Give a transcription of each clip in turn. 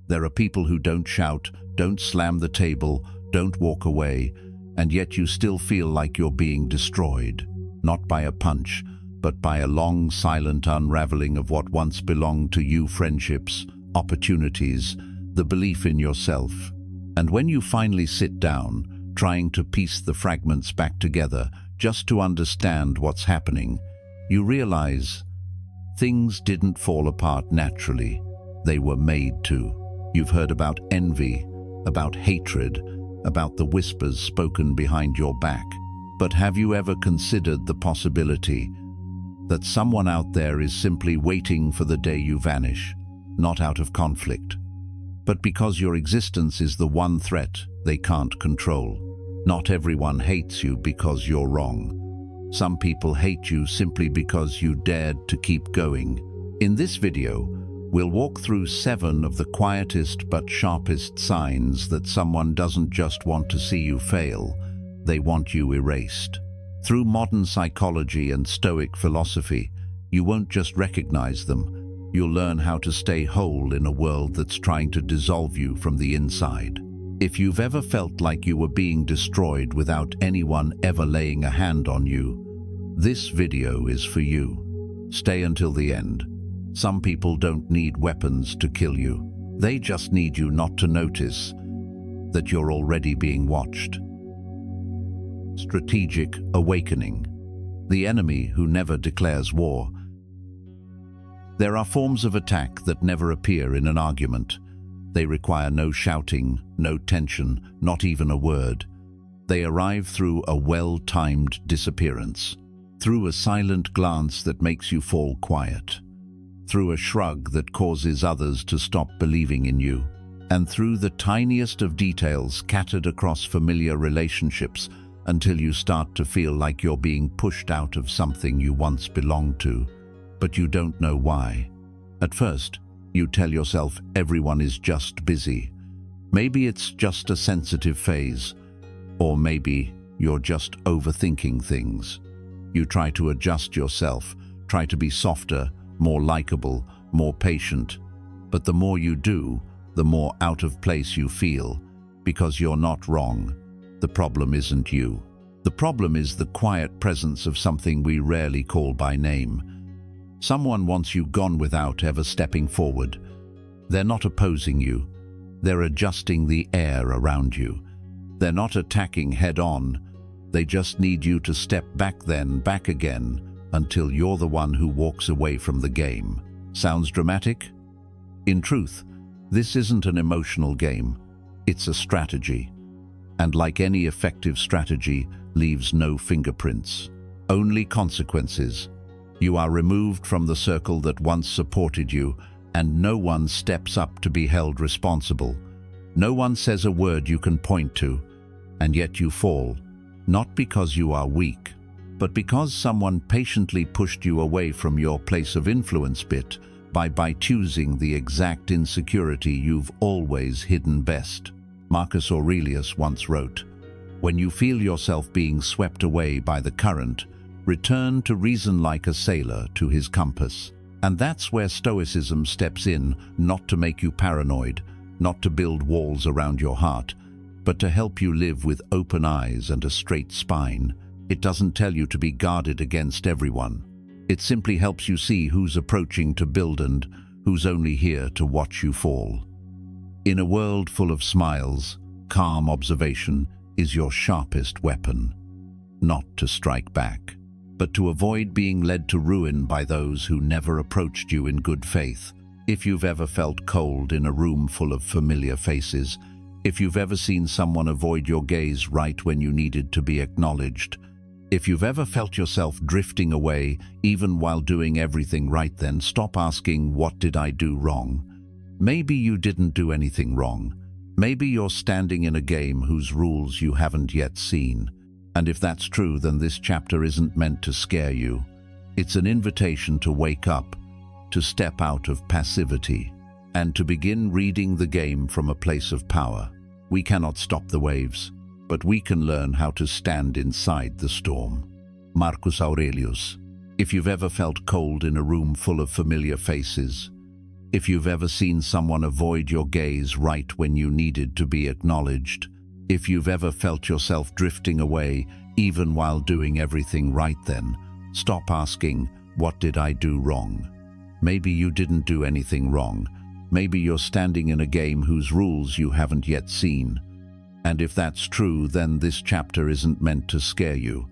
There are people who don't shout, don't slam the table, don't walk away, and yet you still feel like you're being destroyed, not by a punch, but by a long, silent unraveling of what once belonged to you: friendships, opportunities, the belief in yourself. And when you finally sit down, trying to piece the fragments back together just to understand what's happening, you realize things didn't fall apart naturally. They were made to. You've heard about envy, about hatred, about the whispers spoken behind your back. But have you ever considered the possibility that someone out there is simply waiting for the day you vanish, not out of conflict, but because your existence is the one threat they can't control? Not everyone hates you because you're wrong. Some people hate you simply because you dared to keep going. In this video, we'll walk through 7 of the quietest but sharpest signs that someone doesn't just want to see you fail, they want you erased. Through modern psychology and Stoic philosophy, you won't just recognize them, you'll learn how to stay whole in a world that's trying to dissolve you from the inside. If you've ever felt like you were being destroyed without anyone ever laying a hand on you, this video is for you. Stay until the end. Some people don't need weapons to kill you. They just need you not to notice that you're already being watched. Strategic awakening. The enemy who never declares war. There are forms of attack that never appear in an argument. They require no shouting, no tension, not even a word. They arrive through a well-timed disappearance, through a silent glance that makes you fall quiet, through a shrug that causes others to stop believing in you, and through the tiniest of details scattered across familiar relationships until you start to feel like you're being pushed out of something you once belonged to, but you don't know why. At first, you tell yourself everyone is just busy. Maybe it's just a sensitive phase, or maybe you're just overthinking things. You try to adjust yourself, try to be softer, more likable, more patient. But the more you do, the more out of place you feel, because you're not wrong. The problem isn't you. The problem is the quiet presence of something we rarely call by name. Someone wants you gone without ever stepping forward. They're not opposing you. They're adjusting the air around you. They're not attacking head-on. They just need you to step back, then back again, until you're the one who walks away from the game. Sounds dramatic? In truth, this isn't an emotional game. It's a strategy. And like any effective strategy, leaves no fingerprints, only consequences. You are removed from the circle that once supported you, and no one steps up to be held responsible. No one says a word you can point to, and yet you fall, not because you are weak, but because someone patiently pushed you away from your place of influence by choosing the exact insecurity you've always hidden best. Marcus Aurelius once wrote, "When you feel yourself being swept away by the current, return to reason like a sailor to his compass." And that's where Stoicism steps in, not to make you paranoid, not to build walls around your heart, but to help you live with open eyes and a straight spine. It doesn't tell you to be guarded against everyone. It simply helps you see who's approaching to build and who's only here to watch you fall. In a world full of smiles, calm observation is your sharpest weapon. Not to strike back, but to avoid being led to ruin by those who never approached you in good faith. If you've ever felt cold in a room full of familiar faces, if you've ever seen someone avoid your gaze right when you needed to be acknowledged, if you've ever felt yourself drifting away even while doing everything right, then stop asking, "What did I do wrong?" Maybe you didn't do anything wrong. Maybe you're standing in a game whose rules you haven't yet seen. And if that's true, then this chapter isn't meant to scare you. It's an invitation to wake up, to step out of passivity, and to begin reading the game from a place of power. We cannot stop the waves, but we can learn how to stand inside the storm. Marcus Aurelius. If you've ever felt cold in a room full of familiar faces, If you've ever seen someone avoid your gaze right when you needed to be acknowledged, if you've ever felt yourself drifting away even while doing everything right, then stop asking, "What did I do wrong?" Maybe you didn't do anything wrong. Maybe you're standing in a game whose rules you haven't yet seen. And if that's true, then this chapter isn't meant to scare you.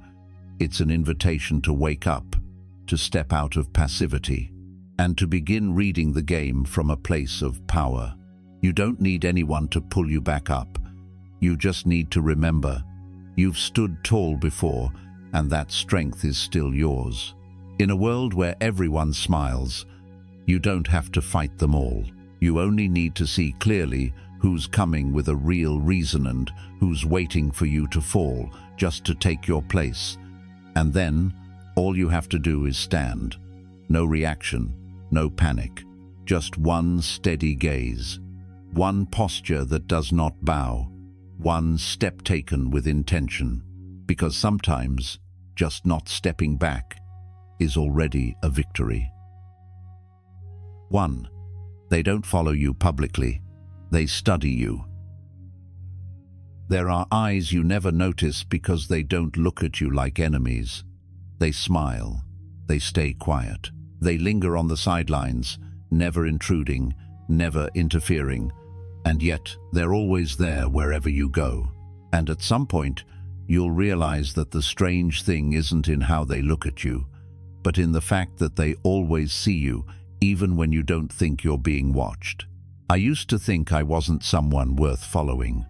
It's an invitation to wake up, to step out of passivity, and to begin reading the game from a place of power. You don't need anyone to pull you back up. You just need to remember, you've stood tall before, and that strength is still yours. In a world where everyone smiles, you don't have to fight them all. You only need to see clearly who's coming with a real reason and who's waiting for you to fall just to take your place. And then, all you have to do is stand. No reaction, no panic, just one steady gaze, one posture that does not bow, one step taken with intention. Because sometimes, just not stepping back is already a victory. 1. They don't follow you publicly. They study you. There are eyes you never notice because they don't look at you like enemies. They smile. They stay quiet. They linger on the sidelines, never intruding, never interfering. And yet, they're always there wherever you go. And at some point, you'll realize that the strange thing isn't in how they look at you, but in the fact that they always see you, even when you don't think you're being watched. I used to think I wasn't someone worth following.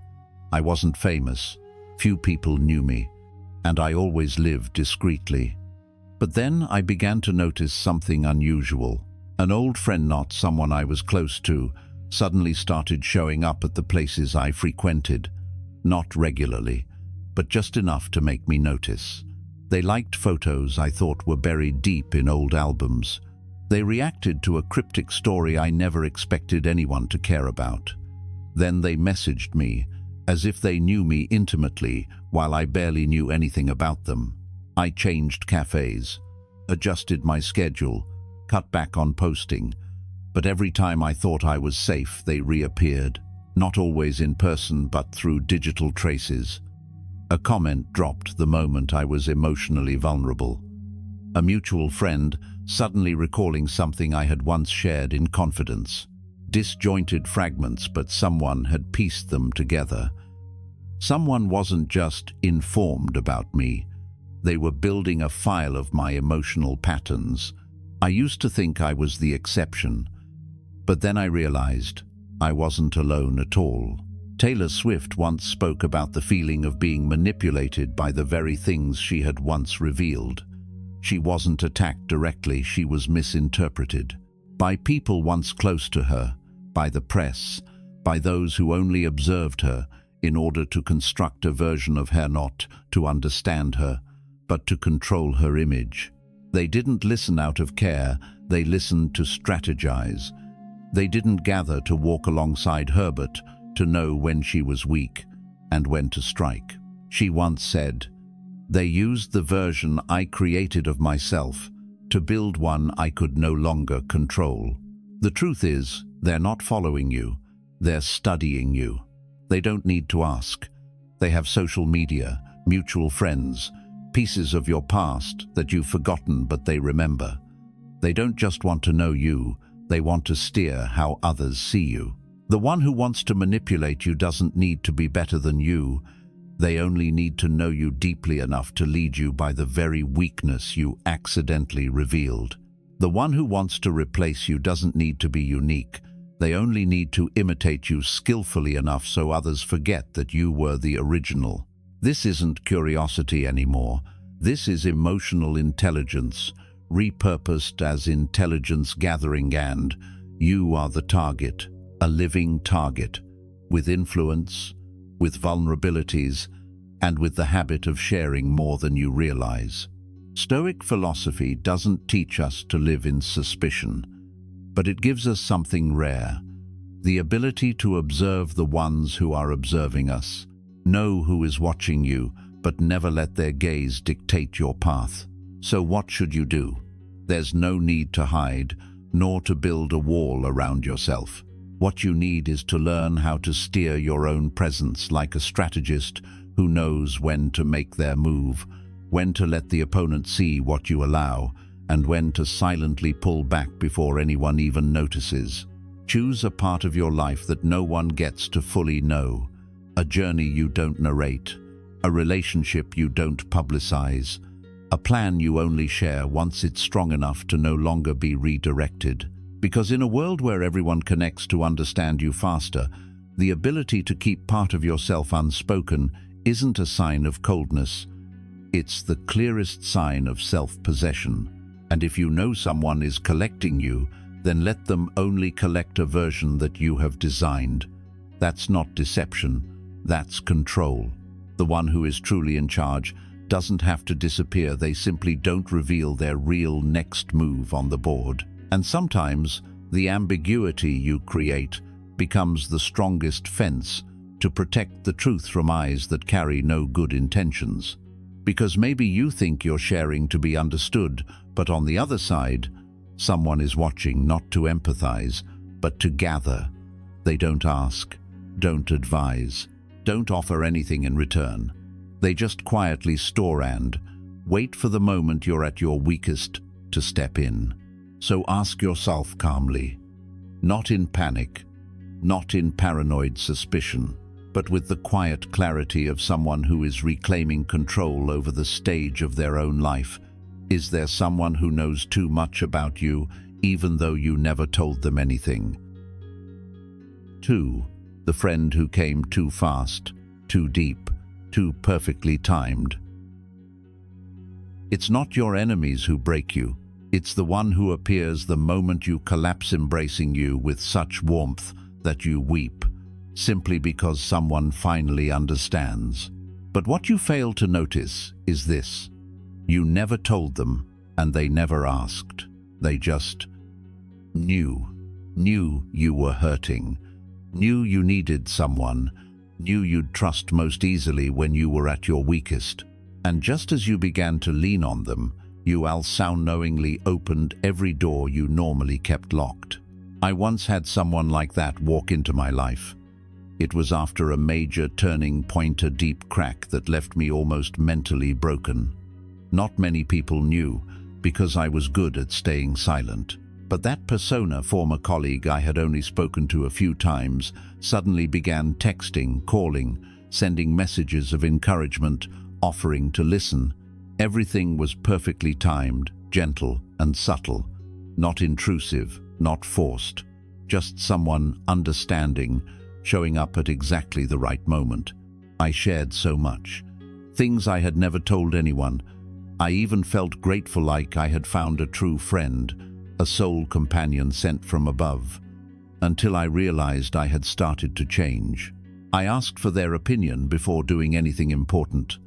I wasn't famous, few people knew me, and I always lived discreetly. But then I began to notice something unusual. An old friend, not someone I was close to, suddenly started showing up at the places I frequented. Not regularly, but just enough to make me notice. They liked photos I thought were buried deep in old albums. They reacted to a cryptic story I never expected anyone to care about. Then they messaged me, as if they knew me intimately while I barely knew anything about them. I changed cafes, adjusted my schedule, cut back on posting, but every time I thought I was safe, they reappeared, not always in person but through digital traces. A comment dropped the moment I was emotionally vulnerable. A mutual friend suddenly recalling something I had once shared in confidence. Disjointed fragments, but someone had pieced them together. Someone wasn't just informed about me. They were building a file of my emotional patterns. I used to think I was the exception, but then I realized I wasn't alone at all. Taylor Swift once spoke about the feeling of being manipulated by the very things she had once revealed. She wasn't attacked directly, she was misinterpreted. By people once close to her, by the press, by those who only observed her in order to construct a version of her, not to understand her, but to control her image. They didn't listen out of care, they listened to strategize. They didn't gather to walk alongside Herbert to know when she was weak and when to strike. She once said, "They used the version I created of myself to build one I could no longer control." The truth is, they're not following you, they're studying you. They don't need to ask. They have social media, mutual friends, pieces of your past that you've forgotten but they remember. They don't just want to know you, they want to steer how others see you. The one who wants to manipulate you doesn't need to be better than you. They only need to know you deeply enough to lead you by the very weakness you accidentally revealed. The one who wants to replace you doesn't need to be unique. They only need to imitate you skillfully enough so others forget that you were the original. This isn't curiosity anymore. This is emotional intelligence, repurposed as intelligence gathering, and you are the target, a living target, with influence, with vulnerabilities, and with the habit of sharing more than you realize. Stoic philosophy doesn't teach us to live in suspicion, but it gives us something rare, the ability to observe the ones who are observing us, know who is watching you, but never let their gaze dictate your path. So what should you do? There's no need to hide, nor to build a wall around yourself. What you need is to learn how to steer your own presence like a strategist who knows when to make their move, when to let the opponent see what you allow, and when to silently pull back before anyone even notices. Choose a part of your life that no one gets to fully know, a journey you don't narrate, a relationship you don't publicize, a plan you only share once it's strong enough to no longer be redirected. Because in a world where everyone connects to understand you faster, the ability to keep part of yourself unspoken isn't a sign of coldness. It's the clearest sign of self-possession. And if you know someone is collecting you, then let them only collect a version that you have designed. That's not deception, that's control. The one who is truly in charge doesn't have to disappear, they simply don't reveal their real next move on the board. And sometimes, the ambiguity you create becomes the strongest fence to protect the truth from eyes that carry no good intentions. Because maybe you think you're sharing to be understood, but on the other side, someone is watching not to empathize, but to gather. They don't ask, don't advise, don't offer anything in return. They just quietly store and wait for the moment you're at your weakest to step in. So ask yourself calmly, not in panic, not in paranoid suspicion, but with the quiet clarity of someone who is reclaiming control over the stage of their own life. Is there someone who knows too much about you, even though you never told them anything? 2. The friend who came too fast, too deep, too perfectly timed. It's not your enemies who break you. It's the one who appears the moment you collapse, embracing you with such warmth that you weep, simply because someone finally understands. But what you fail to notice is this. You never told them, and they never asked. They just knew you were hurting, knew you needed someone, knew you'd trust most easily when you were at your weakest. And just as you began to lean on them, you unknowingly opened every door you normally kept locked. I once had someone like that walk into my life. It was after a major turning point, a deep crack that left me almost mentally broken. Not many people knew, because I was good at staying silent. But that persona, former colleague I had only spoken to a few times, suddenly began texting, calling, sending messages of encouragement, offering to listen. Everything was perfectly timed, gentle and subtle, not intrusive, not forced, just someone understanding, showing up at exactly the right moment. I shared so much, things I had never told anyone. I even felt grateful, like I had found a true friend, a soul companion sent from above, until I realized I had started to change. I asked for their opinion before doing anything important.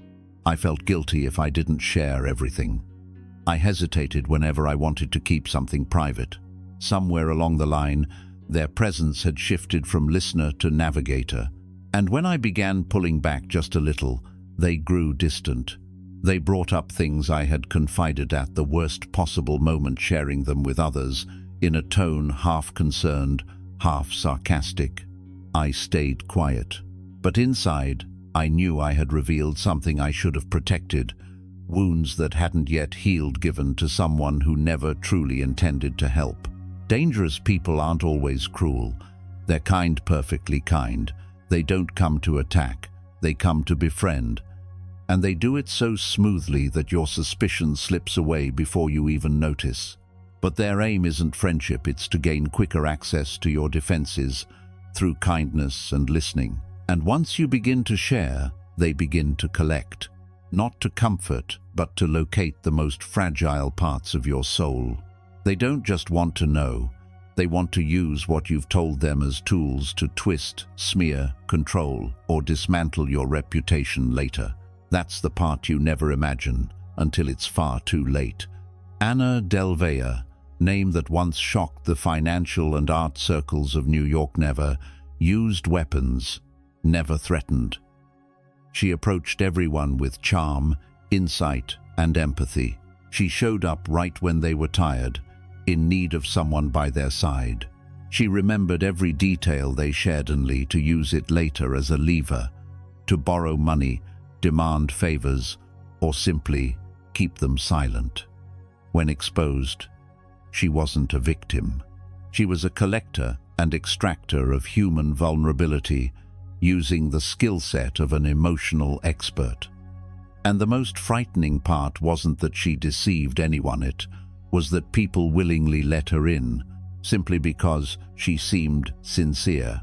I felt guilty if I didn't share everything. I hesitated whenever I wanted to keep something private. Somewhere along the line, their presence had shifted from listener to navigator, and when I began pulling back just a little, they grew distant. They brought up things I had confided at the worst possible moment, sharing them with others, in a tone half concerned, half sarcastic. I stayed quiet, but inside, I knew I had revealed something I should have protected, wounds that hadn't yet healed, given to someone who never truly intended to help. Dangerous people aren't always cruel. They're kind, perfectly kind. They don't come to attack, they come to befriend. And they do it so smoothly that your suspicion slips away before you even notice. But their aim isn't friendship, it's to gain quicker access to your defenses through kindness and listening. And once you begin to share, they begin to collect. Not to comfort, but to locate the most fragile parts of your soul. They don't just want to know, they want to use what you've told them as tools to twist, smear, control, or dismantle your reputation later. That's the part you never imagine until it's far too late. Anna Delvey, name that once shocked the financial and art circles of New York, never used weapons, never threatened. She approached everyone with charm, insight, and empathy. She showed up right when they were tired, in need of someone by their side. She remembered every detail they shared only to use it later as a lever, to borrow money, demand favors, or simply keep them silent. When exposed, she wasn't a victim. She was a collector and extractor of human vulnerability, using the skill set of an emotional expert. And the most frightening part wasn't that she deceived anyone, it was that people willingly let her in, simply because she seemed sincere.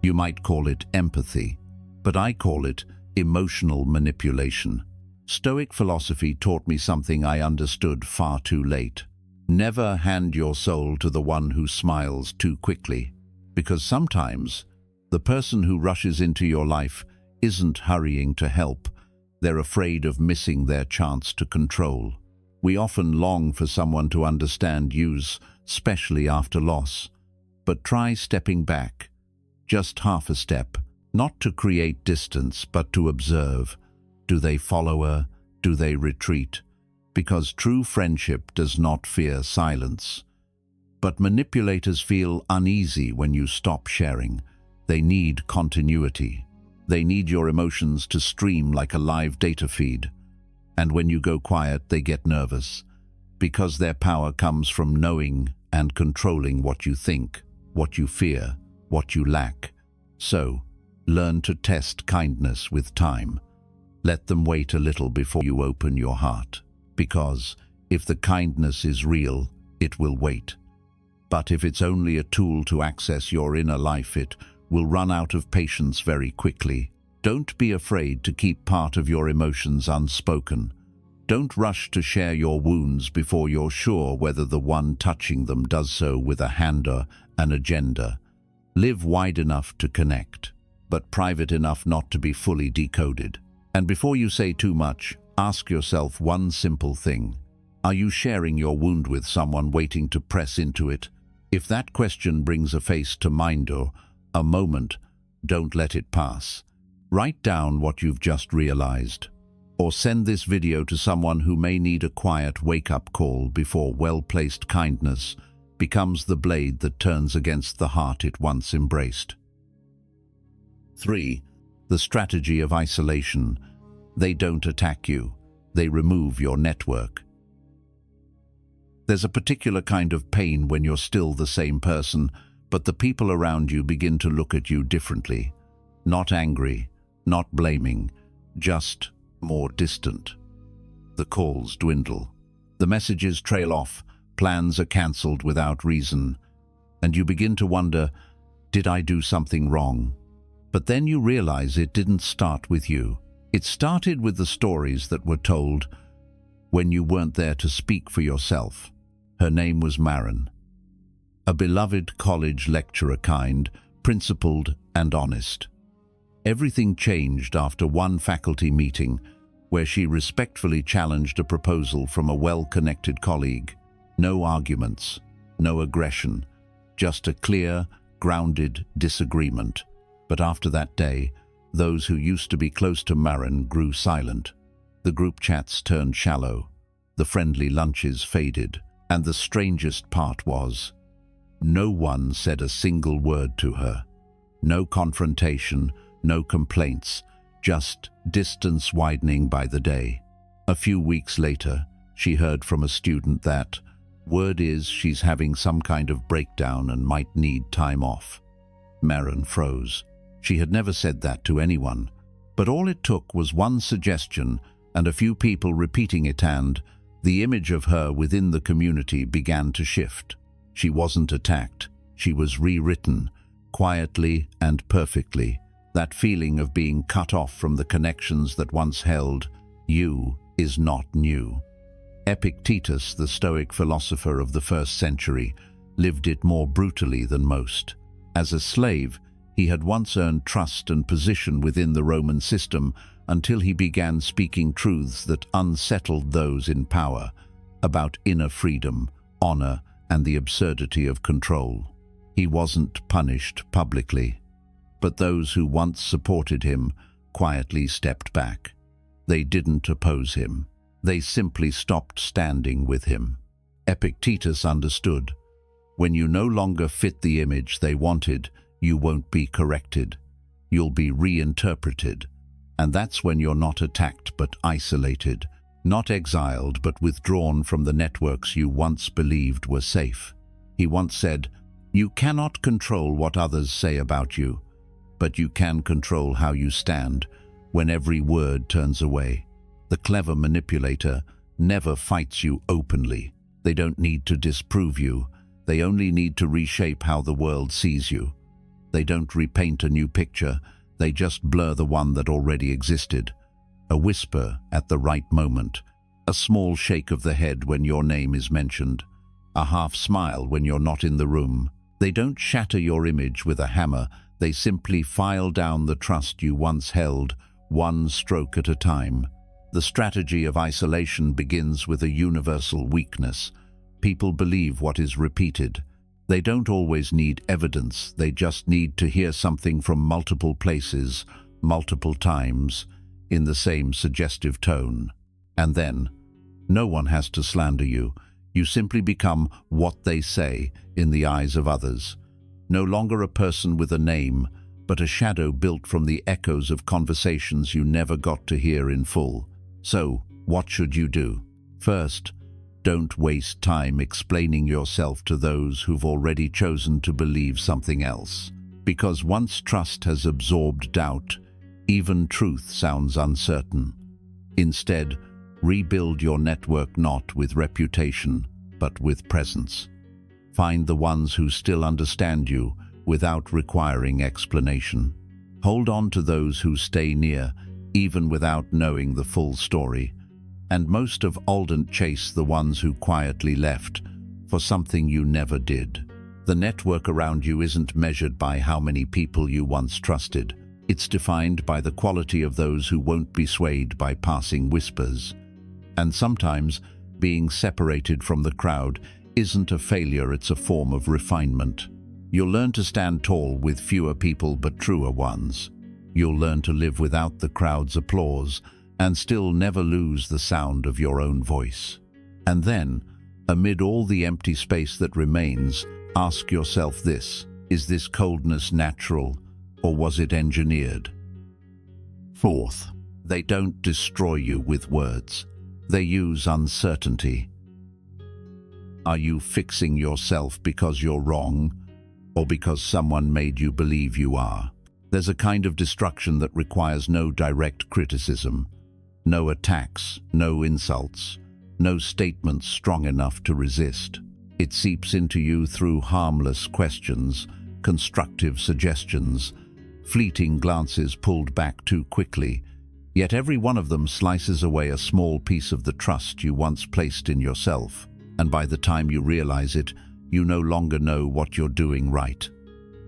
You might call it empathy, but I call it emotional manipulation. Stoic philosophy taught me something I understood far too late. Never hand your soul to the one who smiles too quickly, because sometimes the person who rushes into your life isn't hurrying to help. They're afraid of missing their chance to control. We often long for someone to understand us, especially after loss. But try stepping back, just half a step, not to create distance, but to observe. Do they follow her? Do they retreat? Because true friendship does not fear silence. But manipulators feel uneasy when you stop sharing. They need continuity. They need your emotions to stream like a live data feed. And when you go quiet, they get nervous, because their power comes from knowing and controlling what you think, what you fear, what you lack. So, learn to test kindness with time. Let them wait a little before you open your heart, because if the kindness is real, it will wait. But if it's only a tool to access your inner life, it will run out of patience very quickly. Don't be afraid to keep part of your emotions unspoken. Don't rush to share your wounds before you're sure whether the one touching them does so with a hand or an agenda. Live wide enough to connect, but private enough not to be fully decoded. And before you say too much, ask yourself one simple thing. Are you sharing your wound with someone waiting to press into it? If that question brings a face to mind or a moment, don't let it pass. Write down what you've just realized, or send this video to someone who may need a quiet wake-up call before well-placed kindness becomes the blade that turns against the heart it once embraced. 3. The strategy of isolation. They don't attack you. They remove your network. There's a particular kind of pain when you're still the same person, but the people around you begin to look at you differently. Not angry, not blaming, just more distant. The calls dwindle. The messages trail off. Plans are cancelled without reason. And you begin to wonder, did I do something wrong? But then you realize it didn't start with you. It started with the stories that were told when you weren't there to speak for yourself. Her name was Maren. A beloved college lecturer, kind, principled, and honest. Everything changed after one faculty meeting where she respectfully challenged a proposal from a well-connected colleague. No arguments, no aggression, just a clear, grounded disagreement. But after that day, those who used to be close to Maren grew silent. The group chats turned shallow, the friendly lunches faded, and the strangest part was, no one said a single word to her. No confrontation, no complaints, just distance widening by the day. A few weeks later, she heard from a student that, word is she's having some kind of breakdown and might need time off. Maren froze. She had never said that to anyone, but all it took was one suggestion and a few people repeating it, and the image of her within the community began to shift. She wasn't attacked. She was rewritten, quietly and perfectly. That feeling of being cut off from the connections that once held you is not new. Epictetus, the Stoic philosopher of the 1st century, lived it more brutally than most. As a slave, he had once earned trust and position within the Roman system until he began speaking truths that unsettled those in power about inner freedom, honor, and the absurdity of control. He wasn't punished publicly, but those who once supported him quietly stepped back. They didn't oppose him. They simply stopped standing with him. Epictetus understood. When you no longer fit the image they wanted, you won't be corrected. You'll be reinterpreted. And that's when you're not attacked but isolated, not exiled but withdrawn from the networks you once believed were safe. He once said, "You cannot control what others say about you, but you can control how you stand when every word turns away." The clever manipulator never fights you openly. They don't need to disprove you. They only need to reshape how the world sees you. They don't repaint a new picture. They just blur the one that already existed. A whisper at the right moment, a small shake of the head when your name is mentioned, a half smile when you're not in the room. They don't shatter your image with a hammer. They simply file down the trust you once held, one stroke at a time. The strategy of isolation begins with a universal weakness. People believe what is repeated. They don't always need evidence. They just need to hear something from multiple places, multiple times, in the same suggestive tone. And then, no one has to slander you. You simply become what they say in the eyes of others. No longer a person with a name, but a shadow built from the echoes of conversations you never got to hear in full. So, what should you do? First, don't waste time explaining yourself to those who've already chosen to believe something else. Because once trust has absorbed doubt, even truth sounds uncertain. Instead, rebuild your network not with reputation, but with presence. Find the ones who still understand you without requiring explanation. Hold on to those who stay near, even without knowing the full story. And most of all, don't chase the ones who quietly left for something you never did. The network around you isn't measured by how many people you once trusted. It's defined by the quality of those who won't be swayed by passing whispers. And sometimes, being separated from the crowd isn't a failure, it's a form of refinement. You'll learn to stand tall with fewer people but truer ones. You'll learn to live without the crowd's applause and still never lose the sound of your own voice. And then, amid all the empty space that remains, ask yourself this: is this coldness natural, or was it engineered? Fourth, they don't destroy you with words. They use uncertainty. Are you fixing yourself because you're wrong, or because someone made you believe you are? There's a kind of destruction that requires no direct criticism, no attacks, no insults, no statements strong enough to resist. It seeps into you through harmless questions, constructive suggestions, fleeting glances pulled back too quickly, yet every one of them slices away a small piece of the trust you once placed in yourself, and by the time you realize it, you no longer know what you're doing right.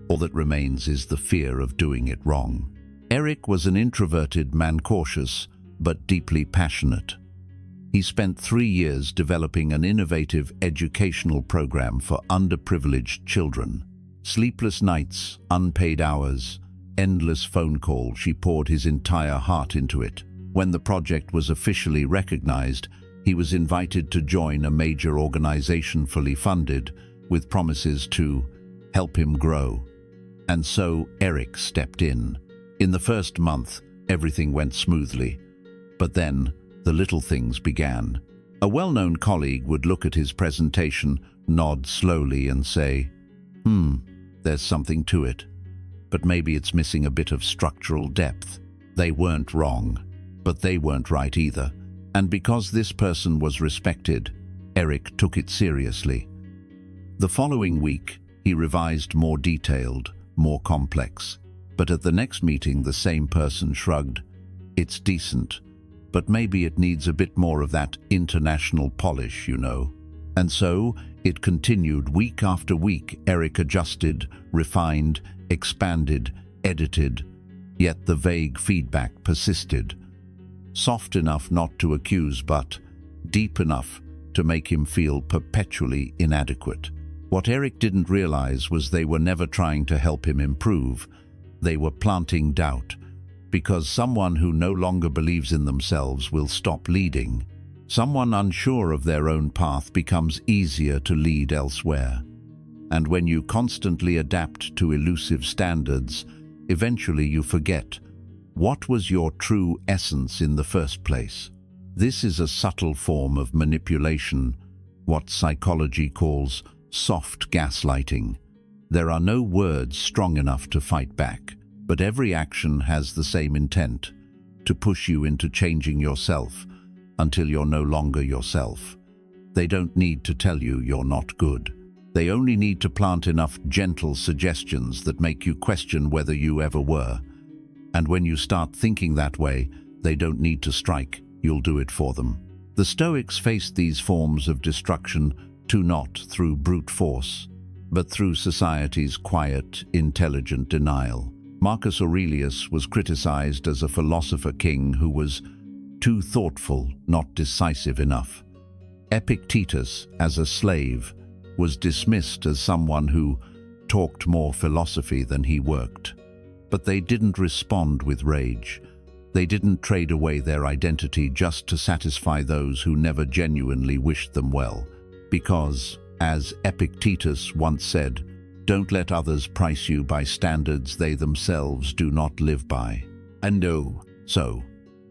All that remains is the fear of doing it wrong. Eric was an introverted man, cautious, but deeply passionate. He spent 3 years developing an innovative educational program for underprivileged children. Sleepless nights, unpaid hours, endless phone calls, he poured his entire heart into it. When the project was officially recognized, he was invited to join a major organization fully funded, with promises to help him grow. And so Eric stepped in. In the first month, everything went smoothly. But then, the little things began. A well-known colleague would look at his presentation, nod slowly and say, there's something to it. But maybe it's missing a bit of structural depth. They weren't wrong, but they weren't right either. And because this person was respected, Eric took it seriously. The following week, he revised more detailed, more complex. But at the next meeting, the same person shrugged. It's decent, but maybe it needs a bit more of that international polish, you know. And so, it continued week after week. Eric adjusted, refined, expanded, edited, yet the vague feedback persisted. Soft enough not to accuse, but deep enough to make him feel perpetually inadequate. What Eric didn't realize was they were never trying to help him improve. They were planting doubt, because someone who no longer believes in themselves will stop leading. Someone unsure of their own path becomes easier to lead elsewhere. And when you constantly adapt to elusive standards, eventually you forget what was your true essence in the first place. This is a subtle form of manipulation, what psychology calls soft gaslighting. There are no words strong enough to fight back, but every action has the same intent, to push you into changing yourself until you're no longer yourself. They don't need to tell you you're not good. They only need to plant enough gentle suggestions that make you question whether you ever were. And when you start thinking that way, they don't need to strike, you'll do it for them. The Stoics faced these forms of destruction not through brute force, but through society's quiet, intelligent denial. Marcus Aurelius was criticized as a philosopher king who was too thoughtful, not decisive enough. Epictetus, as a slave, was dismissed as someone who talked more philosophy than he worked. But they didn't respond with rage. They didn't trade away their identity just to satisfy those who never genuinely wished them well. Because, as Epictetus once said, don't let others price you by standards they themselves do not live by. And so,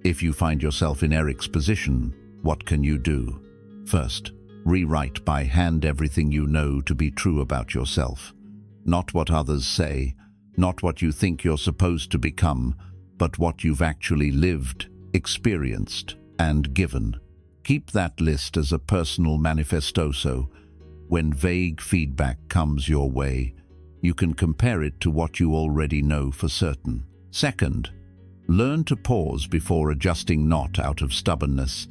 if you find yourself in Eric's position, what can you do? First, rewrite by hand everything you know to be true about yourself. Not what others say, not what you think you're supposed to become, but what you've actually lived, experienced, and given. Keep that list as a personal manifesto so, when vague feedback comes your way, you can compare it to what you already know for certain. Second, learn to pause before adjusting, not out of stubbornness,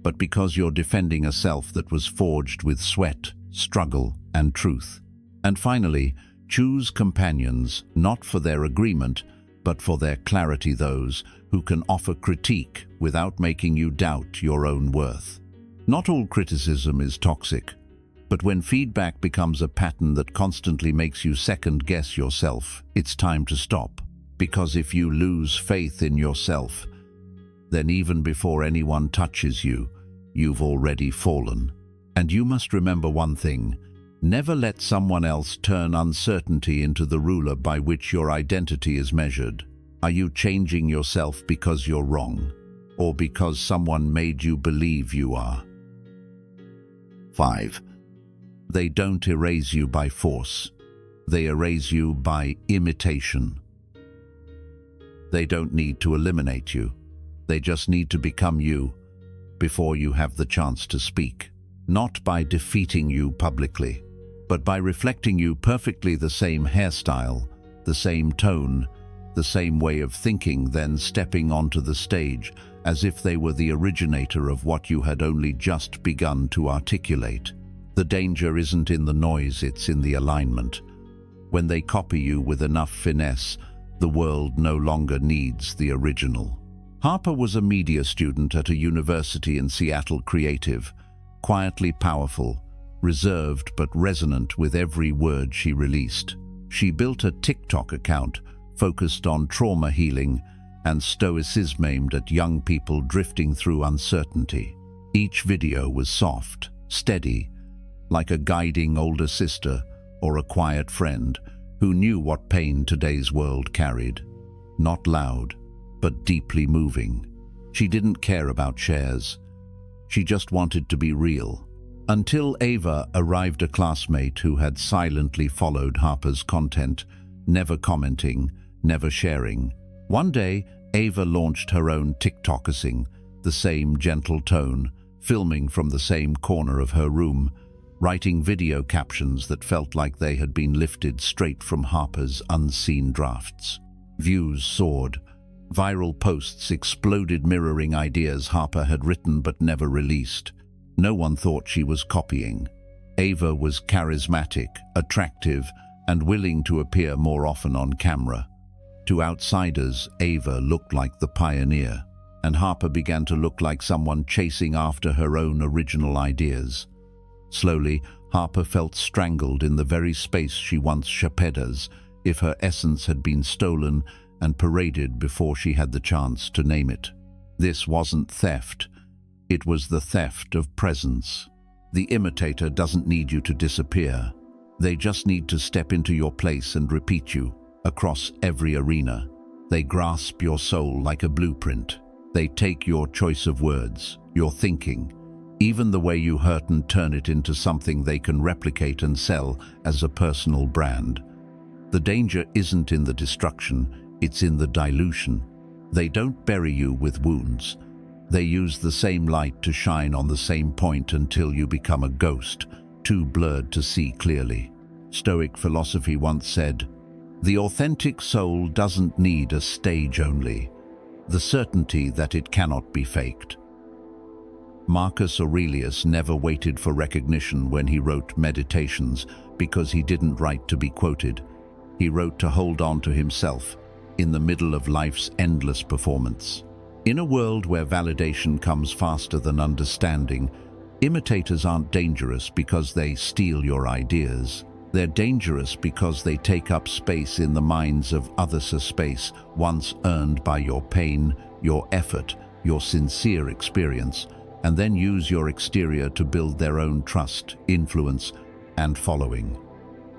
but because you're defending a self that was forged with sweat, struggle, and truth. And finally, choose companions, not for their agreement, but for their clarity, those who can offer critique without making you doubt your own worth. Not all criticism is toxic, but when feedback becomes a pattern that constantly makes you second-guess yourself, it's time to stop. Because if you lose faith in yourself, then even before anyone touches you, you've already fallen. And you must remember one thing: never let someone else turn uncertainty into the ruler by which your identity is measured. Are you changing yourself because you're wrong, or because someone made you believe you are? 5. They don't erase you by force. They erase you by imitation. They don't need to eliminate you. They just need to become you before you have the chance to speak. Not by defeating you publicly, but by reflecting you perfectly, the same hairstyle, the same tone, the same way of thinking, then stepping onto the stage as if they were the originator of what you had only just begun to articulate. The danger isn't in the noise, it's in the alignment. When they copy you with enough finesse, the world no longer needs the original. Harper was a media student at a university in Seattle, creative, quietly powerful, reserved but resonant with every word she released. She built a TikTok account focused on trauma healing and stoicism aimed at young people drifting through uncertainty. Each video was soft, steady, like a guiding older sister or a quiet friend who knew what pain today's world carried. Not loud, but deeply moving. She didn't care about shares. She just wanted to be real. Until Ava arrived, a classmate who had silently followed Harper's content, never commenting, never sharing. One day, Ava launched her own TikTokising, the same gentle tone, filming from the same corner of her room, writing video captions that felt like they had been lifted straight from Harper's unseen drafts. Views soared. Viral posts exploded, mirroring ideas Harper had written but never released. No one thought she was copying. Ava was charismatic, attractive, and willing to appear more often on camera. To outsiders, Ava looked like the pioneer, and Harper began to look like someone chasing after her own original ideas. Slowly, Harper felt strangled in the very space she once shepherded, as if her essence had been stolen and paraded before she had the chance to name it. This wasn't theft. It was the theft of presence. The imitator doesn't need you to disappear. They just need to step into your place and repeat you across every arena. They grasp your soul like a blueprint. They take your choice of words, your thinking, even the way you hurt, and turn it into something they can replicate and sell as a personal brand. The danger isn't in the destruction, it's in the dilution. They don't bury you with wounds. They use the same light to shine on the same point until you become a ghost, too blurred to see clearly. Stoic philosophy once said, "The authentic soul doesn't need a stage only, the certainty that it cannot be faked." Marcus Aurelius never waited for recognition when he wrote Meditations because he didn't write to be quoted. He wrote to hold on to himself in the middle of life's endless performance. In a world where validation comes faster than understanding, imitators aren't dangerous because they steal your ideas. They're dangerous because they take up space in the minds of others, a space once earned by your pain, your effort, your sincere experience, and then use your exterior to build their own trust, influence, and following.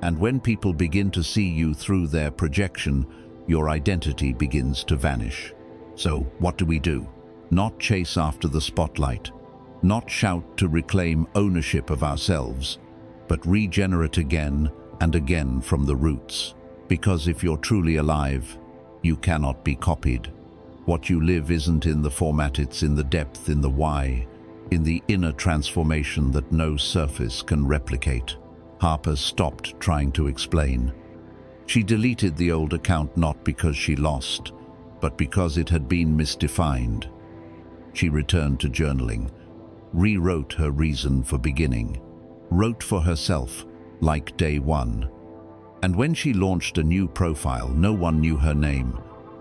And when people begin to see you through their projection, your identity begins to vanish. So, what do? Not chase after the spotlight, not shout to reclaim ownership of ourselves, but regenerate again and again from the roots. Because if you're truly alive, you cannot be copied. What you live isn't in the format, it's in the depth, in the why, in the inner transformation that no surface can replicate. Harper stopped trying to explain. She deleted the old account not because she lost, but because it had been misdefined. She returned to journaling, rewrote her reason for beginning, wrote for herself like day one. And when she launched a new profile, no one knew her name,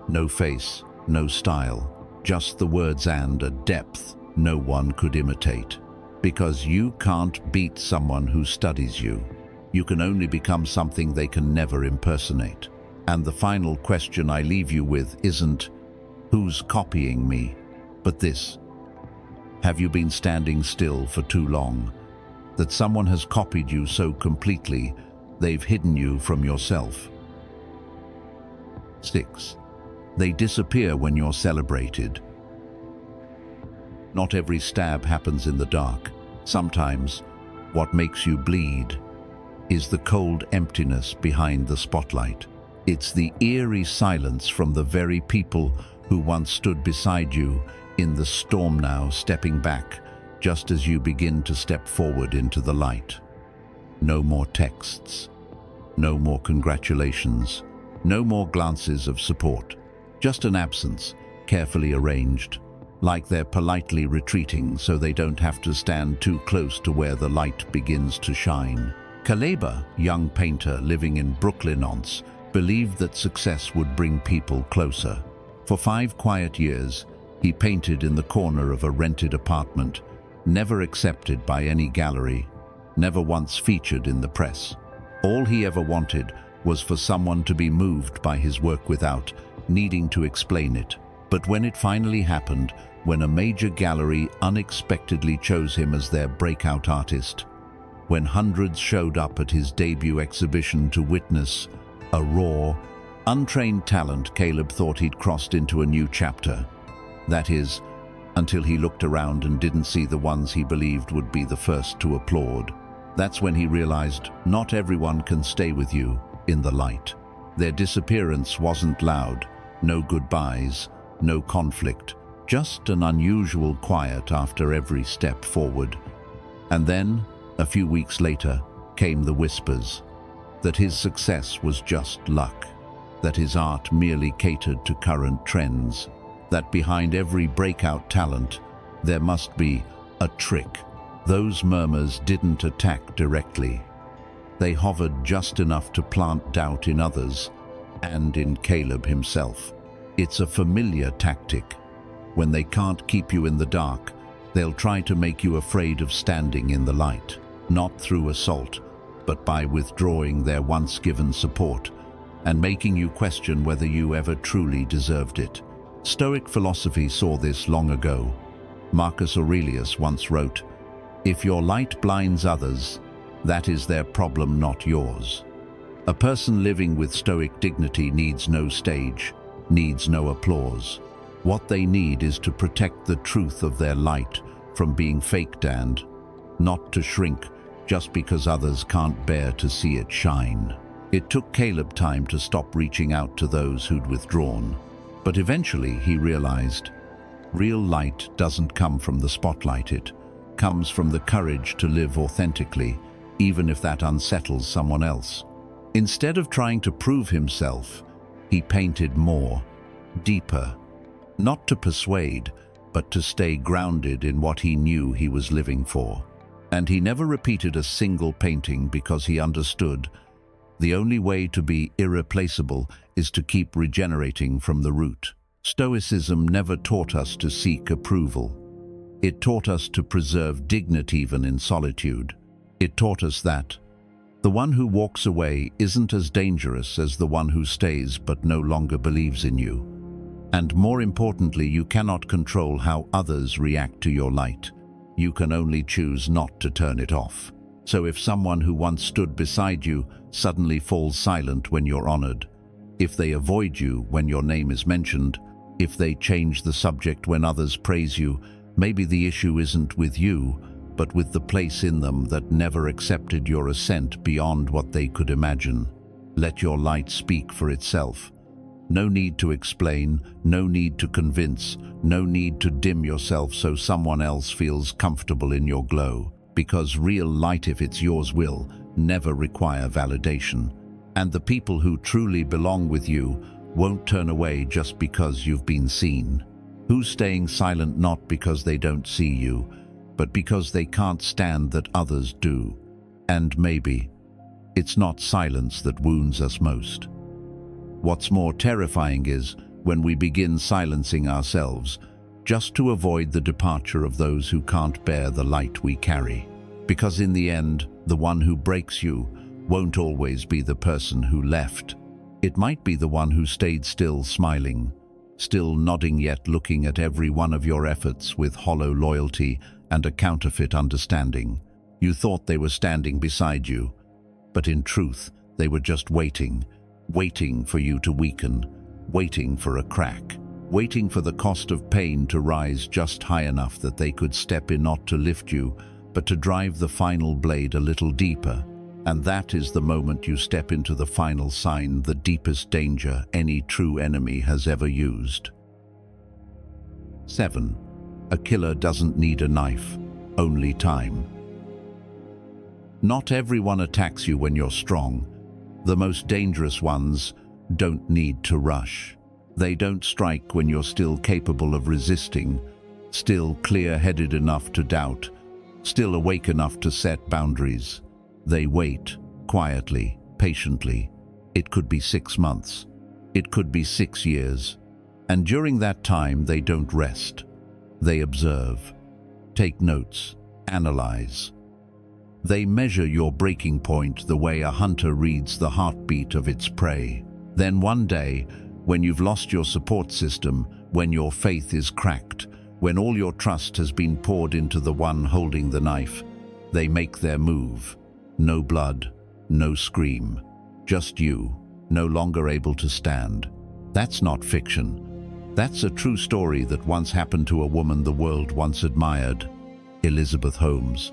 no face, no style, just the words and a depth no one could imitate. Because you can't beat someone who studies you. You can only become something they can never impersonate. And the final question I leave you with isn't, who's copying me, but this: have you been standing still for too long? That someone has copied you so completely, they've hidden you from yourself. 6. They disappear when you're celebrated. Not every stab happens in the dark. Sometimes, what makes you bleed is the cold emptiness behind the spotlight. It's the eerie silence from the very people who once stood beside you in the storm, now stepping back just as you begin to step forward into the light. No more texts, no more congratulations, no more glances of support. Just an absence, carefully arranged, like they're politely retreating so they don't have to stand too close to where the light begins to shine. Kaleba, young painter living in Brooklyn once, believed that success would bring people closer. For 5 quiet years, he painted in the corner of a rented apartment, never accepted by any gallery, never once featured in the press. All he ever wanted was for someone to be moved by his work without needing to explain it. But when it finally happened, when a major gallery unexpectedly chose him as their breakout artist, when hundreds showed up at his debut exhibition to witness a raw, untrained talent, Caleb thought he'd crossed into a new chapter. That is, until he looked around and didn't see the ones he believed would be the first to applaud. That's when he realized not everyone can stay with you in the light. Their disappearance wasn't loud, no goodbyes, no conflict, just an unusual quiet after every step forward. And then, a few weeks later, came the whispers that his success was just luck, that his art merely catered to current trends, that behind every breakout talent there must be a trick. Those murmurs didn't attack directly. They hovered just enough to plant doubt in others and in Caleb himself. It's a familiar tactic. When they can't keep you in the dark, they'll try to make you afraid of standing in the light, not through assault, but by withdrawing their once given support and making you question whether you ever truly deserved it. Stoic philosophy saw this long ago. Marcus Aurelius once wrote, "If your light blinds others, that is their problem, not yours." A person living with stoic dignity needs no stage, needs no applause. What they need is to protect the truth of their light from being faked and not to shrink just because others can't bear to see it shine. It took Caleb time to stop reaching out to those who'd withdrawn, but eventually he realized real light doesn't come from the spotlight, it comes from the courage to live authentically, even if that unsettles someone else. Instead of trying to prove himself, he painted more, deeper, not to persuade, but to stay grounded in what he knew he was living for. And he never repeated a single painting because he understood the only way to be irreplaceable is to keep regenerating from the root. Stoicism never taught us to seek approval. It taught us to preserve dignity even in solitude. It taught us that the one who walks away isn't as dangerous as the one who stays but no longer believes in you. And more importantly, you cannot control how others react to your light. You can only choose not to turn it off. So if someone who once stood beside you suddenly falls silent when you're honored, if they avoid you when your name is mentioned, if they change the subject when others praise you, maybe the issue isn't with you, but with the place in them that never accepted your ascent beyond what they could imagine. Let your light speak for itself. No need to explain, no need to convince, no need to dim yourself so someone else feels comfortable in your glow. Because real light, if it's yours, will never require validation. And the people who truly belong with you won't turn away just because you've been seen. Who's staying silent not because they don't see you, but because they can't stand that others do. And maybe it's not silence that wounds us most. What's more terrifying is when we begin silencing ourselves just to avoid the departure of those who can't bear the light we carry. Because in the end, the one who breaks you won't always be the person who left. It might be the one who stayed still smiling, still nodding yet looking at every one of your efforts with hollow loyalty and a counterfeit understanding. You thought they were standing beside you, but in truth, they were just waiting for you to weaken, waiting for a crack, waiting for the cost of pain to rise just high enough that they could step in not to lift you, but to drive the final blade a little deeper. And that is the moment you step into the final sign, the deepest danger any true enemy has ever used. 7. A killer doesn't need a knife, only time. Not everyone attacks you when you're strong. The most dangerous ones don't need to rush. They don't strike when you're still capable of resisting, still clear-headed enough to doubt, still awake enough to set boundaries. They wait, quietly, patiently. It could be 6 months. It could be 6 years. And during that time, they don't rest. They observe, take notes, analyze. They measure your breaking point the way a hunter reads the heartbeat of its prey. Then one day, when you've lost your support system, when your faith is cracked, when all your trust has been poured into the one holding the knife, they make their move. No blood, no scream, just you, no longer able to stand. That's not fiction. That's a true story that once happened to a woman the world once admired, Elizabeth Holmes.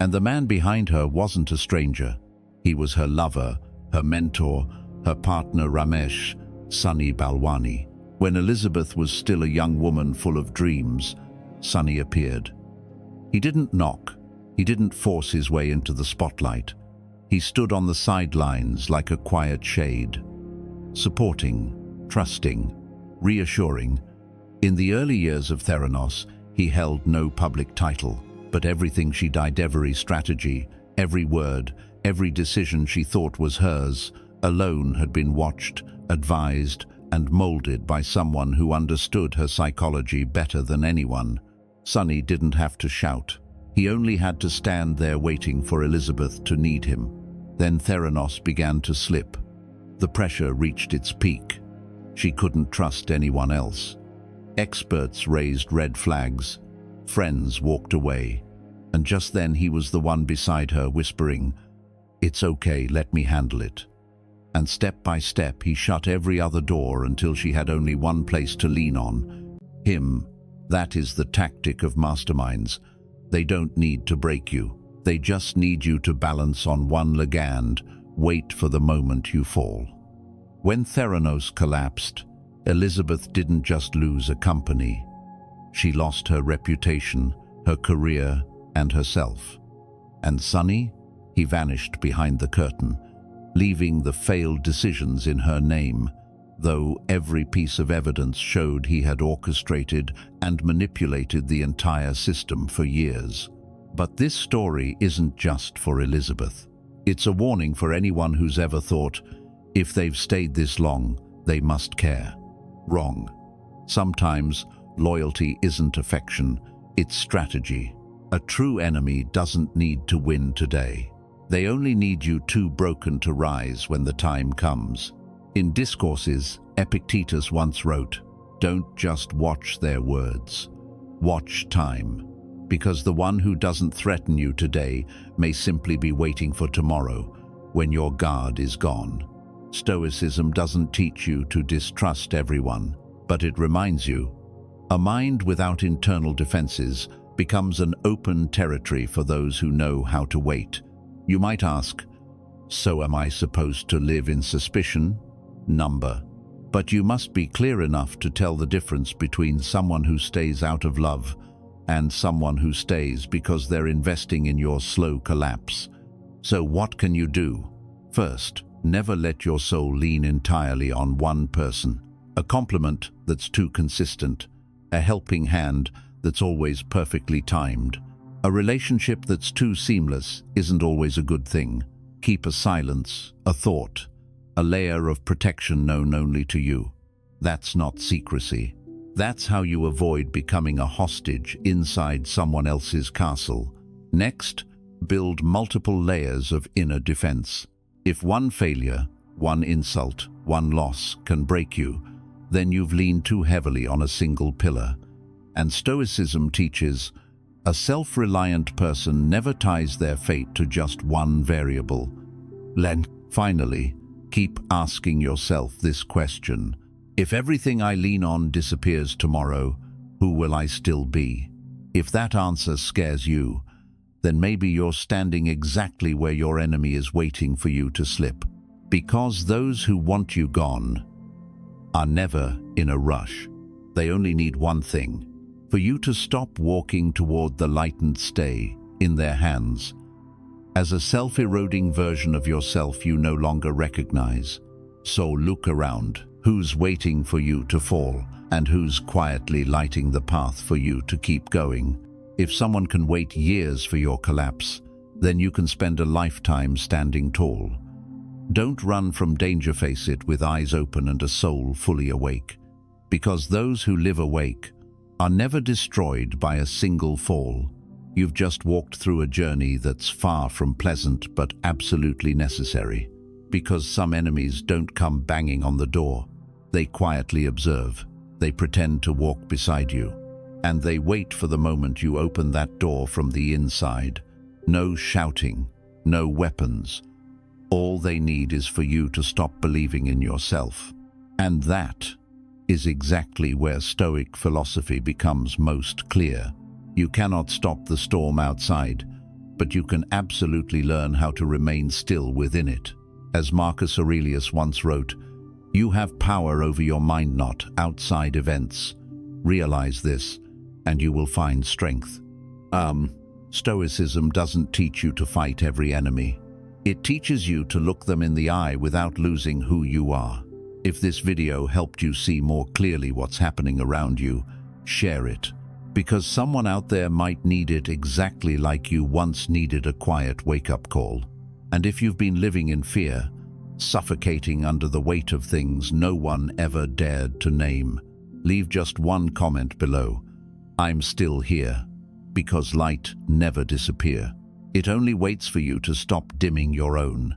And the man behind her wasn't a stranger. He was her lover, her mentor, her partner Ramesh, Sunny Balwani. When Elizabeth was still a young woman full of dreams, Sunny appeared. He didn't knock. He didn't force his way into the spotlight. He stood on the sidelines like a quiet shade, supporting, trusting, reassuring. In the early years of Theranos, he held no public title, but everything she did, every strategy, every word, every decision she thought was hers, alone had been watched, advised, and molded by someone who understood her psychology better than anyone. Sunny didn't have to shout. He only had to stand there waiting for Elizabeth to need him. Then Theranos began to slip. The pressure reached its peak. She couldn't trust anyone else. Experts raised red flags. friends walked away, and just then he was the one beside her whispering, "It's okay, let me handle it." And step by step he shut every other door until she had only one place to lean on: him. That is the tactic of masterminds. They don't need to break you. They just need you to balance on one leg and wait for the moment you fall. When Theranos collapsed, Elizabeth didn't just lose a company. She lost her reputation, her career, and herself. And Sonny? He vanished behind the curtain, leaving the failed decisions in her name, though every piece of evidence showed he had orchestrated and manipulated the entire system for years. But this story isn't just for Elizabeth. It's a warning for anyone who's ever thought, if they've stayed this long, they must care. Wrong. Sometimes loyalty isn't affection, it's strategy. A true enemy doesn't need to win today. They only need you too broken to rise when the time comes. In Discourses, Epictetus once wrote, "Don't just watch their words. Watch time. Because the one who doesn't threaten you today may simply be waiting for tomorrow, when your guard is gone." Stoicism doesn't teach you to distrust everyone, but it reminds you, a mind without internal defenses becomes an open territory for those who know how to wait. You might ask, so am I supposed to live in suspicion? Number. But you must be clear enough to tell the difference between someone who stays out of love and someone who stays because they're investing in your slow collapse. So what can you do? First, never let your soul lean entirely on one person. A compliment that's too consistent, a helping hand that's always perfectly timed. A relationship that's too seamless isn't always a good thing. Keep a silence, a thought, a layer of protection known only to you. That's not secrecy. That's how you avoid becoming a hostage inside someone else's castle. Next, build multiple layers of inner defense. If one failure, one insult, one loss can break you, then you've leaned too heavily on a single pillar. And Stoicism teaches, a self-reliant person never ties their fate to just one variable. Finally, keep asking yourself this question. If everything I lean on disappears tomorrow, who will I still be? If that answer scares you, then maybe you're standing exactly where your enemy is waiting for you to slip. Because those who want you gone are never in a rush. They only need one thing: for you to stop walking toward the light and stay in their hands. As a self-eroding version of yourself you no longer recognize. So look around. Who's waiting for you to fall, and who's quietly lighting the path for you to keep going? If someone can wait years for your collapse, then you can spend a lifetime standing tall. Don't run from danger, face it with eyes open and a soul fully awake. Because those who live awake are never destroyed by a single fall. You've just walked through a journey that's far from pleasant but absolutely necessary. Because some enemies don't come banging on the door. They quietly observe. They pretend to walk beside you. And they wait for the moment you open that door from the inside. No shouting, no weapons. All they need is for you to stop believing in yourself. And that is exactly where Stoic philosophy becomes most clear. You cannot stop the storm outside, but you can absolutely learn how to remain still within it. As Marcus Aurelius once wrote, "You have power over your mind, not outside events. Realize this, and you will find strength." Stoicism doesn't teach you to fight every enemy. It teaches you to look them in the eye without losing who you are. If this video helped you see more clearly what's happening around you, share it. Because someone out there might need it exactly like you once needed a quiet wake-up call. And if you've been living in fear, suffocating under the weight of things no one ever dared to name, leave just one comment below. I'm still here. Because light never disappears. It only waits for you to stop dimming your own.